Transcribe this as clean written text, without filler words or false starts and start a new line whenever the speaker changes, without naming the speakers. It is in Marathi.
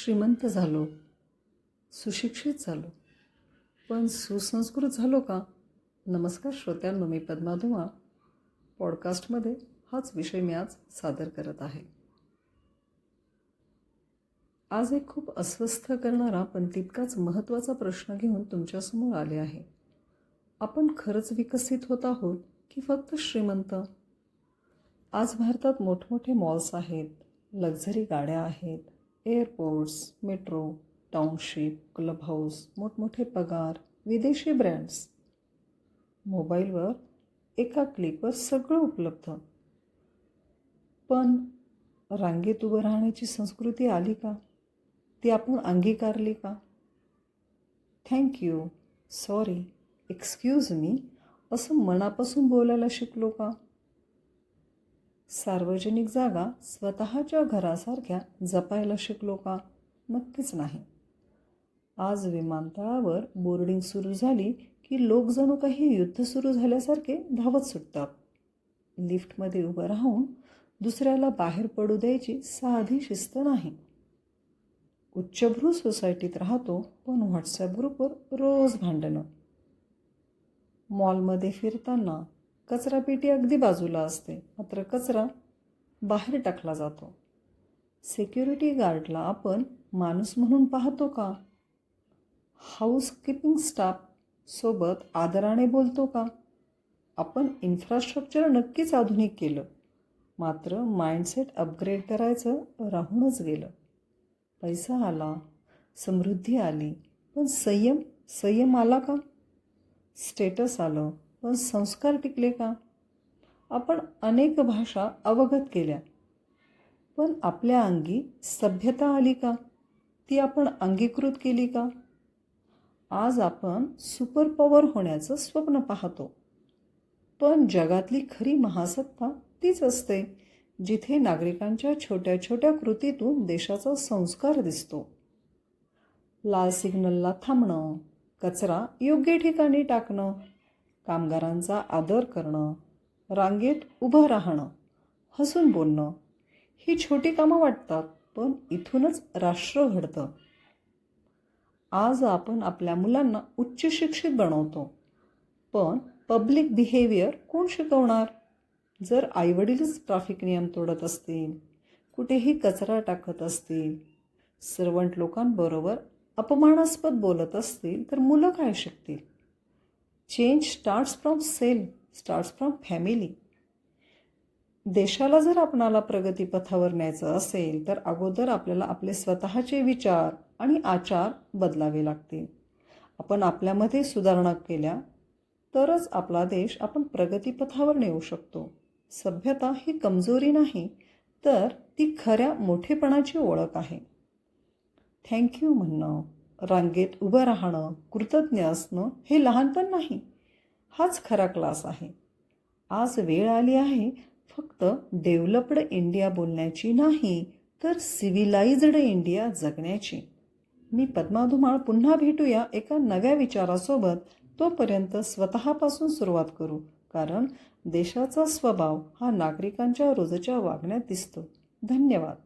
श्रीमंत झालो, सुशिक्षित झालो, पण सुसंस्कृत झालो का? नमस्कार श्रोत्यांनो, मी पद्मा धुमाळ. पॉडकास्टमध्ये हाच विषय मी आज सादर करत आहे. आज एक खूप अस्वस्थ करणारा पण तितकाच महत्त्वाचा प्रश्न घेऊन तुमच्यासमोर आले आहे. आपण खरंच विकसित होत आहोत की फक्त श्रीमंत? आज भारतात मोठमोठे मॉल्स आहेत, लक्झरी गाड्या आहेत, airports, metro, township, club house, मोठमोठे पगार, विदेशी ब्रँड्स. मोबाईलवर एका क्लिकवर सगळं उपलब्ध. पण रांगेत उभं राहण्याची संस्कृती आली का? ती आपण अंगीकारली का? थँक्यू, सॉरी, एक्सक्यूज मी असं मनापासून बोलायला शिकलो का? सार्वजनिक जागा स्वतःच्या घरासारख्या जपायला शिकलो का? नक्कीच नाही. आज विमानतळावर बोर्डिंग सुरू झाली की लोक जणू काही युद्ध सुरू झाल्यासारखे धावत सुटतात. लिफ्टमध्ये उभं राहून दुसऱ्याला बाहेर पडू द्यायची साधी शिस्त नाही. उच्चभ्रू सोसायटीत राहतो, पण व्हॉट्सॲप ग्रुपवर रोज भांडणं. मॉलमध्ये फिरताना कचरापेटी अगदी बाजूला असते, मात्र कचरा बाहेर टाकला जातो. सिक्युरिटी गार्डला आपण माणूस म्हणून पाहतो का? हाऊसकीपिंग स्टाफ सोबत आदराने बोलतो का? आपण इन्फ्रास्ट्रक्चर नक्कीच आधुनिक केलं, मात्र माइंडसेट अपग्रेड करायचं राहूनच गेलं. पैसा आला, समृद्धी आली, पण संयम आला का? स्टेटस आलं, पण संस्कार टिकले का? आपण अनेक भाषा अवगत केल्या, पण आपल्या अंगी सभ्यता आली का? ती आपण अंगीकृत केली का? आज आपण सुपर पॉवर होण्याचं स्वप्न पाहतो, पण जगातली खरी महासत्ता तीच असते जिथे नागरिकांच्या छोट्या छोट्या कृतीतून देशाचा संस्कार दिसतो. लाल सिग्नलला थांबणं, कचरा योग्य ठिकाणी टाकणं, कामगारांचा आदर करणं, रांगेत उभं राहणं, हसून बोलणं, ही छोटी कामं वाटतात, पण इथूनच राष्ट्र घडतं. आज आपण आपल्या मुलांना उच्च शिक्षित बनवतो, पण पब्लिक बिहेवियर कोण शिकवणार? जर आईवडीलच ट्रॅफिक नियम तोडत असतील, कुठेही कचरा टाकत असतील, सर्वंट लोकांबरोबर अपमानास्पद बोलत असतील, तर मुलं काय शिकतील? Change starts from family. देशाला जर आपणाला प्रगतीपथावर न्यायचं असेल तर अगोदर आपल्याला आपले स्वतःचे विचार आणि आचार बदलावे लागतील. आपण आपल्यामध्ये सुधारणा केल्या तरच आपला देश आपण प्रगतीपथावर नेऊ शकतो. सभ्यता ही कमजोरी नाही, तर ती खऱ्या मोठेपणाची ओळख आहे. थँक्यू म्हणणं, रांगेत उभं राहणं, कृतज्ञ असणं हे लहानपण नाही, हाच खरा क्लास आहे. आज वेळ आली आहे फक्त डेव्हलप्ड इंडिया बोलण्याची नाही, तर सिव्हिलाइज्ड इंडिया जगण्याची. मी पद्मा धुमाळ. पुन्हा भेटूया एका नव्या विचारासोबत. तोपर्यंत स्वतःपासून सुरुवात करू, कारण देशाचा स्वभाव हा नागरिकांच्या रोजच्या वागण्यात दिसतो. धन्यवाद.